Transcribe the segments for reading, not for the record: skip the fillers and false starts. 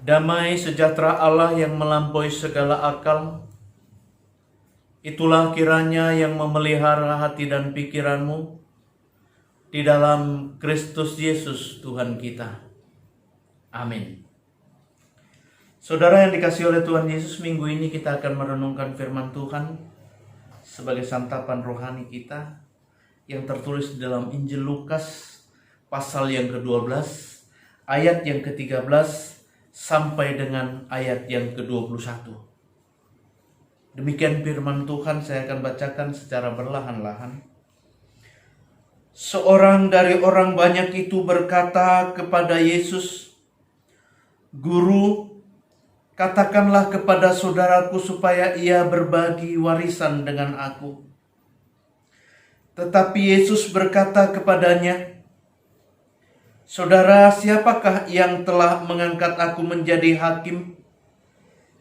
Damai sejahtera Allah yang melampaui segala akal, itulah kiranya yang memelihara hati dan pikiranmu di dalam Kristus Yesus Tuhan kita. Amin. Saudara yang dikasihi oleh Tuhan Yesus, minggu ini kita akan merenungkan firman Tuhan sebagai santapan rohani kita yang tertulis di dalam Injil Lukas pasal yang ke-12, ayat yang ke-13 sampai dengan ayat yang ke-21. Demikian firman Tuhan, saya akan bacakan secara berlahan-lahan. Seorang dari orang banyak itu berkata kepada Yesus, "Guru, katakanlah kepada saudaraku supaya ia berbagi warisan dengan aku." Tetapi Yesus berkata kepadanya, "Saudara, siapakah yang telah mengangkat aku menjadi hakim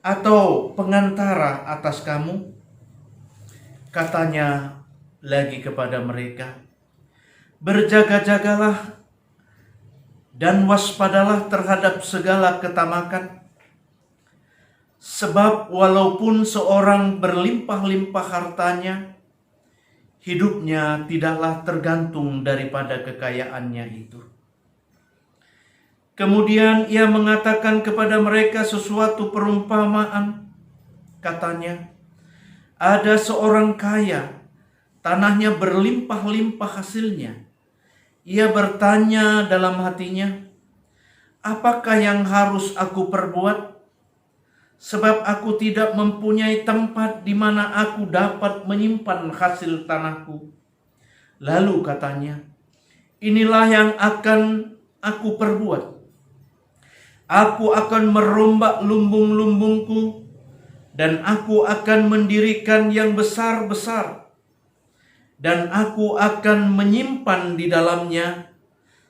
atau pengantara atas kamu?" Katanya lagi kepada mereka, "Berjaga-jagalah dan waspadalah terhadap segala ketamakan. Sebab walaupun seorang berlimpah-limpah hartanya, hidupnya tidaklah tergantung daripada kekayaannya itu." Kemudian ia mengatakan kepada mereka sesuatu perumpamaan. Katanya, "Ada seorang kaya, tanahnya berlimpah-limpah hasilnya. Ia bertanya dalam hatinya, 'Apakah yang harus aku perbuat? Sebab aku tidak mempunyai tempat di mana aku dapat menyimpan hasil tanahku.' Lalu katanya, 'Inilah yang akan aku perbuat. Aku akan merombak lumbung-lumbungku dan aku akan mendirikan yang besar-besar. Dan aku akan menyimpan di dalamnya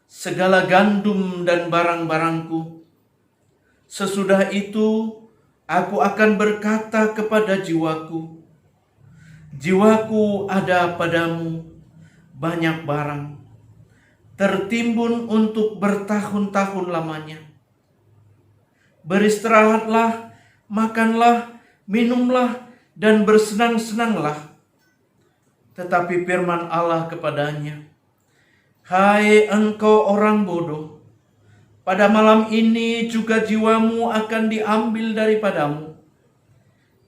segala gandum dan barang-barangku. Sesudah itu aku akan berkata kepada jiwaku, jiwaku, ada padamu banyak barang, tertimbun untuk bertahun-tahun lamanya. Beristirahatlah, makanlah, minumlah, dan bersenang-senanglah." Tetapi firman Allah kepadanya, "Hai engkau orang bodoh, pada malam ini juga jiwamu akan diambil daripadamu.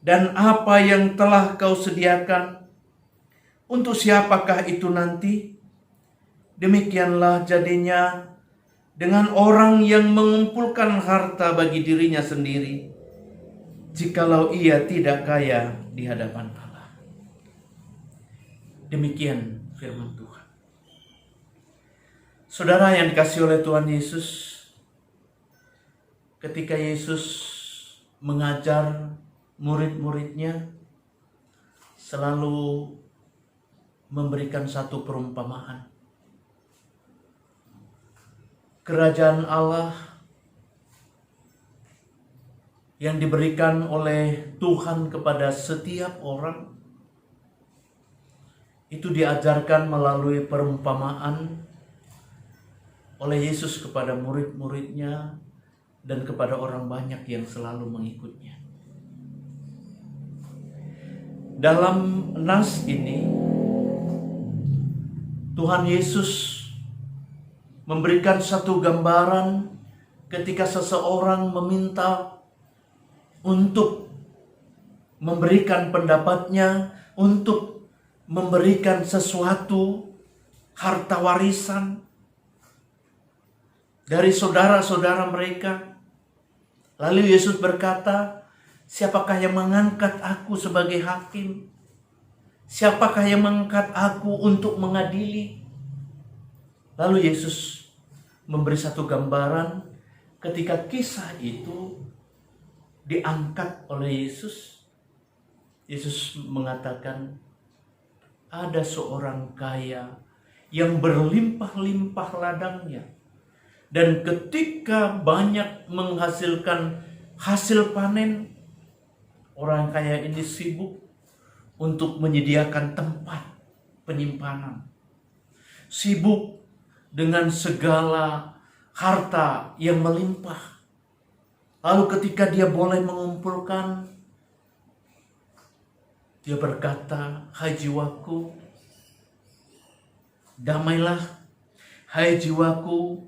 Dan apa yang telah kau sediakan, untuk siapakah itu nanti? Demikianlah jadinya dengan orang yang mengumpulkan harta bagi dirinya sendiri, jikalau ia tidak kaya di hadapan Allah." Demikian firman Tuhan. Saudara yang dikasihi oleh Tuhan Yesus, ketika Yesus mengajar murid-muridnya, selalu memberikan satu perumpamaan. Kerajaan Allah yang diberikan oleh Tuhan kepada setiap orang itu diajarkan melalui perumpamaan oleh Yesus kepada murid-muridnya dan kepada orang banyak yang selalu mengikutnya. Dalam nas ini, Tuhan Yesus memberikan satu gambaran ketika seseorang meminta untuk memberikan pendapatnya, untuk memberikan sesuatu harta warisan dari saudara-saudara mereka. Lalu Yesus berkata, "Siapakah yang mengangkat aku sebagai hakim? Siapakah yang mengangkat aku untuk mengadili?" Lalu Yesus memberi satu gambaran ketika kisah itu diangkat oleh Yesus. Yesus mengatakan, ada seorang kaya yang berlimpah-limpah ladangnya. Dan ketika banyak menghasilkan hasil panen, orang kaya ini sibuk untuk menyediakan tempat penyimpanan. Sibuk dengan segala harta yang melimpah. Lalu ketika dia boleh mengumpulkan, dia berkata, "Hai jiwaku, damailah. Hai jiwaku,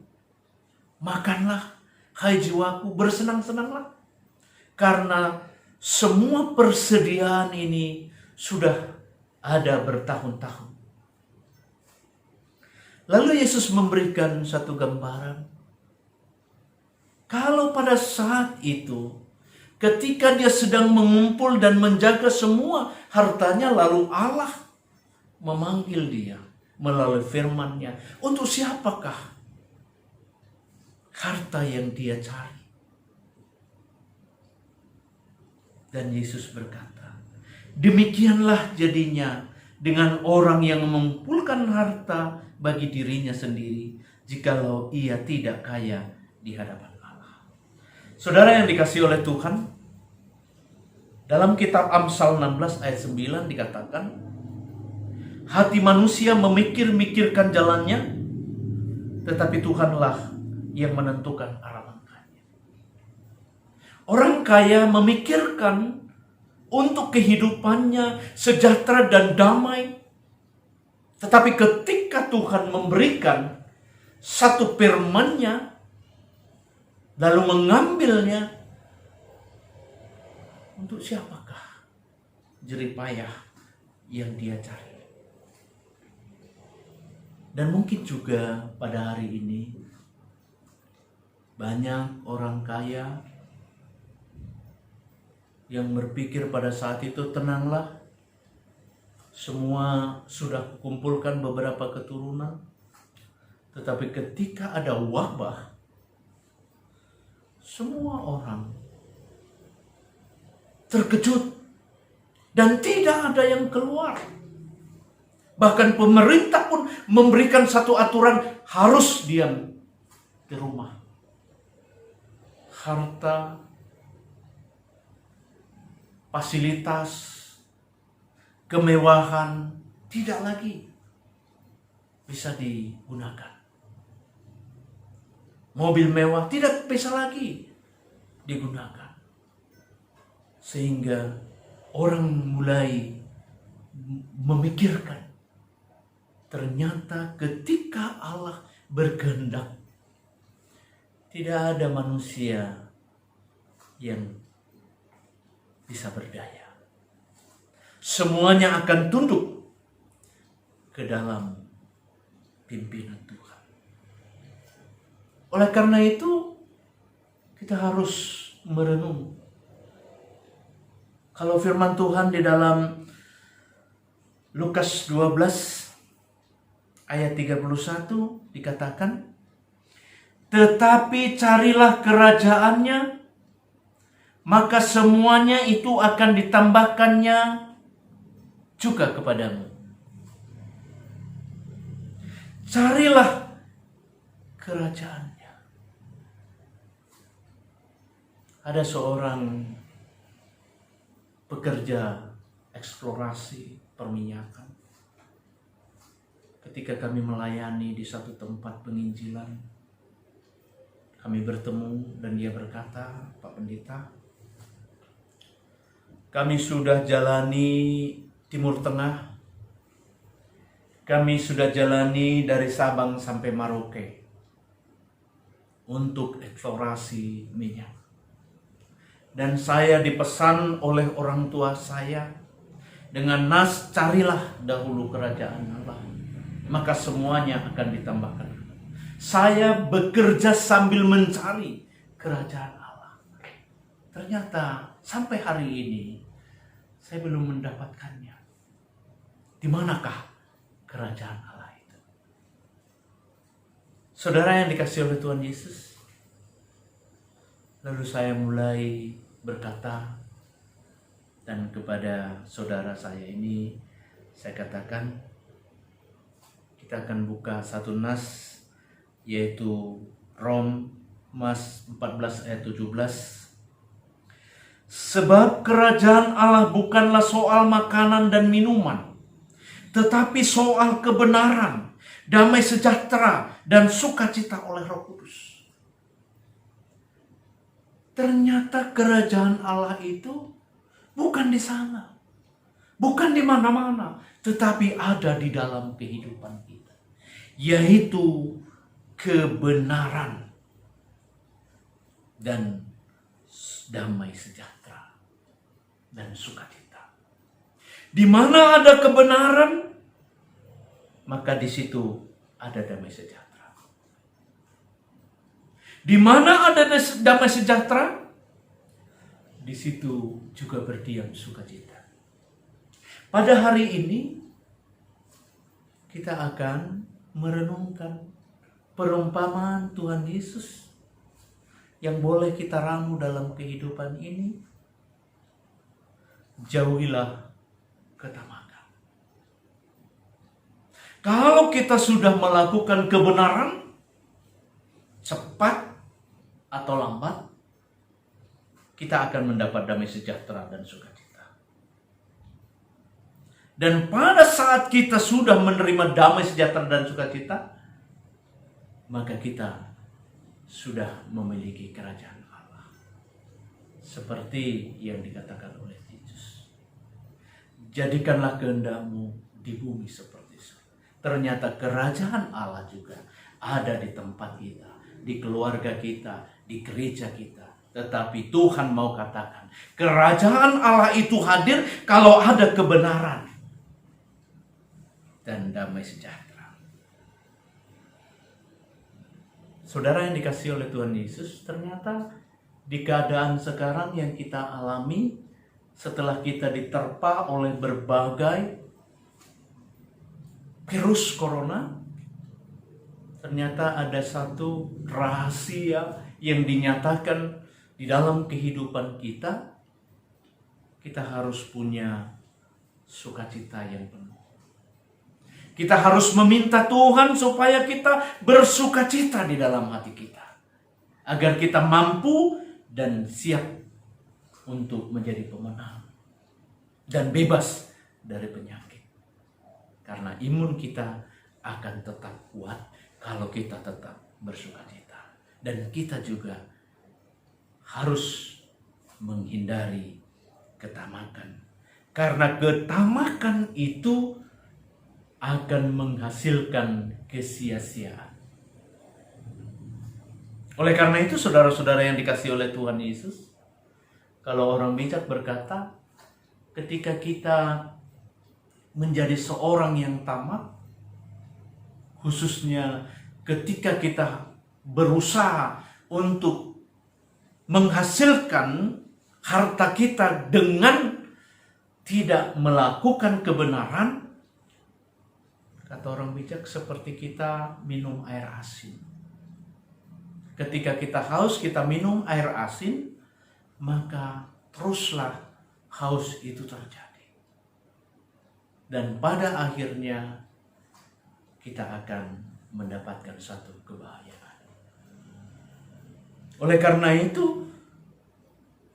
makanlah. Hai jiwaku, bersenang-senanglah. Karena semua persediaan ini sudah ada bertahun-tahun." Lalu Yesus memberikan satu gambaran. Kalau pada saat itu, ketika dia sedang mengumpul dan menjaga semua hartanya, lalu Allah memanggil dia melalui firman-Nya. Untuk siapakah harta yang dia cari? Dan Yesus berkata, demikianlah jadinya dengan orang yang mengumpulkan harta bagi dirinya sendiri, jikalau ia tidak kaya di hadapan Allah. Saudara yang dikasihi oleh Tuhan, dalam kitab Amsal 16 ayat 9 dikatakan, hati manusia memikir-mikirkan jalannya, tetapi Tuhanlah yang menentukan arah langkahnya. Orang kaya memikirkan untuk kehidupannya sejahtera dan damai. Tetapi ketika Tuhan memberikan satu firman-Nya, lalu mengambilnya, untuk siapakah jerih payah yang dia cari? Dan mungkin juga pada hari ini banyak orang kaya yang berpikir pada saat itu, tenanglah, semua sudah kumpulkan beberapa keturunan. Tetapi ketika ada wabah, semua orang terkejut dan tidak ada yang keluar. Bahkan pemerintah pun memberikan satu aturan, harus diam di rumah. Harta, fasilitas, kemewahan tidak lagi bisa digunakan. Mobil mewah tidak bisa lagi digunakan. Sehingga orang mulai memikirkan, ternyata ketika Allah berkehendak, tidak ada manusia yang bisa berdaya. Semuanya akan tunduk ke dalam pimpinan Tuhan. Oleh karena itu, kita harus merenung. Kalau firman Tuhan di dalam Lukas 12 ayat 31 dikatakan, tetapi carilah kerajaannya, maka semuanya itu akan ditambahkannya juga kepadamu. Carilah kerajaannya. Ada seorang pekerja eksplorasi perminyakan. Ketika kami melayani di satu tempat penginjilan, kami bertemu dan dia berkata, Pak Pendeta, kami sudah jalani Timur Tengah, kami sudah jalani dari Sabang sampai Merauke untuk eksplorasi minyak. Dan saya dipesan oleh orang tua saya dengan nas, carilah dahulu kerajaan Allah, maka semuanya akan ditambahkan. Saya bekerja sambil mencari kerajaan Allah. Ternyata sampai hari ini saya belum mendapatkannya. Di manakah kerajaan Allah itu? Saudara yang dikasihi oleh Tuhan Yesus, lalu saya mulai berkata, dan kepada saudara saya ini saya katakan, kita akan buka satu nas, yaitu Rom 14 ayat 17. Sebab kerajaan Allah bukanlah soal makanan dan minuman, tetapi soal kebenaran, damai sejahtera, dan sukacita oleh Roh Kudus. ternyata kerajaan Allah itu bukan di sana, bukan di mana-mana, tetapi ada di dalam kehidupan kita, yaitu kebenaran dan damai sejahtera dan sukacita. Di mana ada kebenaran, maka di situ ada damai sejahtera. Di mana ada damai sejahtera, di situ juga berdiam sukacita. Pada hari ini kita akan merenungkan perumpamaan Tuhan Yesus yang boleh kita ramu dalam kehidupan ini. Jauhilah ketamakan. Kalau kita sudah melakukan kebenaran, cepat atau lambat, kita akan mendapat damai sejahtera dan sukacita. Dan pada saat kita sudah menerima damai sejahtera dan sukacita, maka kita sudah memiliki kerajaan Allah. Seperti yang dikatakan oleh Titus. Jadikanlah kehendakmu di bumi seperti surga. Ternyata kerajaan Allah juga ada di tempat kita, di keluarga kita, di gereja kita. Tetapi Tuhan mau katakan, kerajaan Allah itu hadir kalau ada kebenaran dan damai sejahtera. Saudara yang dikasihi oleh Tuhan Yesus, ternyata di keadaan sekarang yang kita alami setelah kita diterpa oleh berbagai virus corona, ternyata ada satu rahasia yang dinyatakan di dalam kehidupan kita. Kita harus punya sukacita yang penuh. Kita harus meminta Tuhan supaya kita bersukacita di dalam hati kita. Agar kita mampu dan siap untuk menjadi pemenang. Dan bebas dari penyakit. Karena imun kita akan tetap kuat kalau kita tetap bersukacita. Dan kita juga harus menghindari ketamakan. Karena ketamakan itu akan menghasilkan kesia-siaan. Oleh karena itu, saudara-saudara yang dikasihi oleh Tuhan Yesus, kalau orang bijak berkata, ketika kita menjadi seorang yang tamak, khususnya ketika kita berusaha untuk menghasilkan harta kita dengan tidak melakukan kebenaran, kata orang bijak, seperti kita minum air asin. Ketika kita haus, kita minum air asin, maka teruslah haus itu terjadi. Dan pada akhirnya kita akan mendapatkan satu kebahagiaan. Oleh karena itu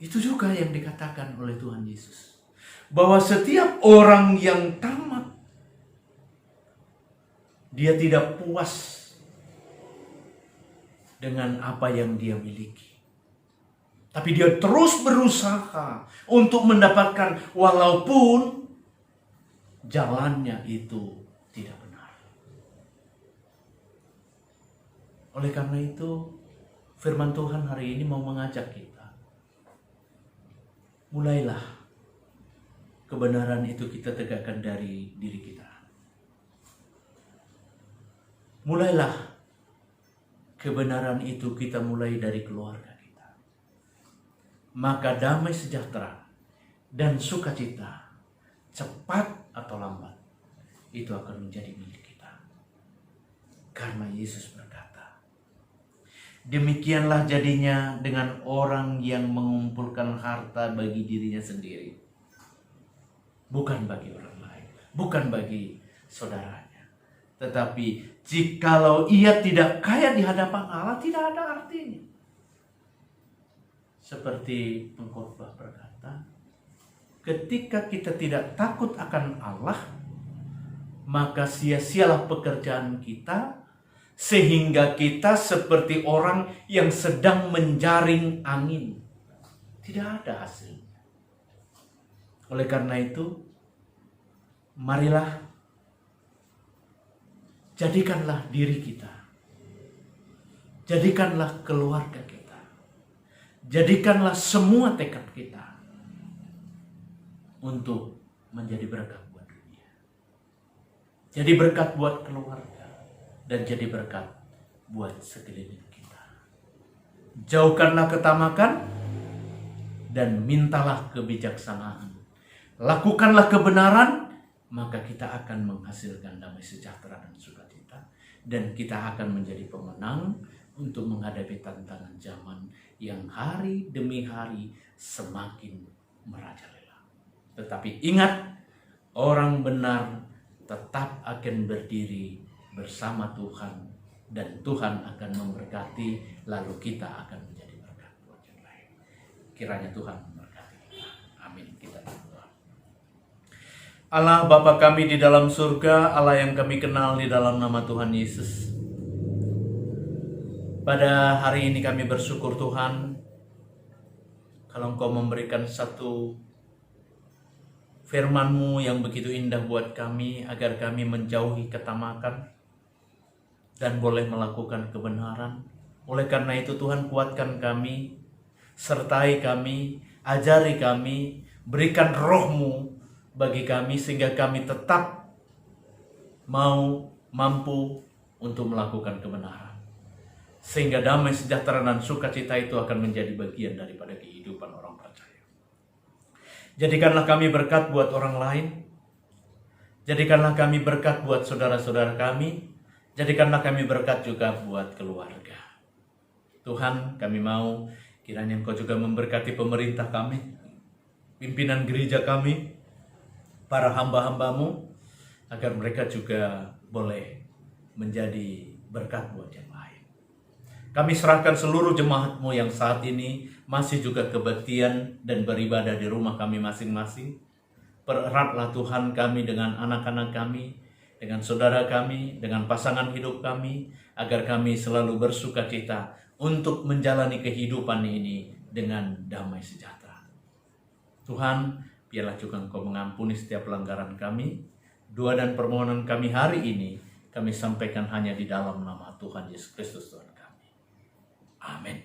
juga yang dikatakan oleh Tuhan Yesus. Bahwa setiap orang yang tamak, dia tidak puas dengan apa yang dia miliki. Tapi dia terus berusaha untuk mendapatkan walaupun jalannya itu tidak benar. Oleh karena itu, firman Tuhan hari ini mau mengajak kita. Mulailah kebenaran itu kita tegakkan dari diri kita. Mulailah kebenaran itu kita mulai dari keluarga kita. Maka damai sejahtera dan sukacita, cepat atau lambat, itu akan menjadi milik kita. Karena Yesus berkata, demikianlah jadinya dengan orang yang mengumpulkan harta bagi dirinya sendiri. Bukan bagi orang lain, bukan bagi saudaranya. Tetapi jikalau ia tidak kaya di hadapan Allah, tidak ada artinya. Seperti pengkhotbah berkata, ketika kita tidak takut akan Allah, maka sia-sialah pekerjaan kita, sehingga kita seperti orang yang sedang menjaring angin. Tidak ada hasilnya. Oleh karena itu, marilah jadikanlah diri kita, jadikanlah keluarga kita, jadikanlah semua tekad kita untuk menjadi berkat buat dunia. Jadi berkat buat keluarga dan jadi berkat buat sekeliling kita. Jauhkanlah ketamakan dan mintalah kebijaksanaan. Lakukanlah kebenaran, maka kita akan menghasilkan damai sejahtera dan sukacita. Dan kita akan menjadi pemenang untuk menghadapi tantangan zaman yang hari demi hari semakin merajalela. Tetapi ingat, orang benar tetap akan berdiri bersama Tuhan. Dan Tuhan akan memberkati, lalu kita akan menjadi berkat buat yang lain. Kiranya Tuhan memberkati kita. Amin. Kita berdoa. Allah Bapa kami di dalam surga, Allah yang kami kenal di dalam nama Tuhan Yesus. Pada hari ini kami bersyukur Tuhan, kalau Engkau memberikan satu firman-Mu yang begitu indah buat kami, agar kami menjauhi ketamakan dan boleh melakukan kebenaran. Oleh karena itu Tuhan, kuatkan kami, sertai kami, ajari kami, berikan roh-Mu bagi kami sehingga kami tetap mampu untuk melakukan kebenaran. Sehingga damai sejahtera dan sukacita itu akan menjadi bagian daripada kehidupan orang percaya. Jadikanlah kami berkat buat orang lain. Jadikanlah kami berkat buat saudara-saudara kami. Jadikanlah kami berkat juga buat keluarga. Tuhan, kami mau kiranya Engkau juga memberkati pemerintah kami, pimpinan gereja kami, para hamba-hamba-Mu, agar mereka juga boleh menjadi berkat buat yang lain. Kami serahkan seluruh jemaat-Mu yang saat ini masih juga kebaktian dan beribadah di rumah kami masing-masing. Pereratlah Tuhan kami dengan anak-anak kami, dengan saudara kami, dengan pasangan hidup kami, agar kami selalu bersuka cita untuk menjalani kehidupan ini dengan damai sejahtera. Tuhan, biarlah juga Engkau mengampuni setiap pelanggaran kami. Doa dan permohonan kami hari ini, kami sampaikan hanya di dalam nama Tuhan Yesus Kristus Tuhan kami. Amin.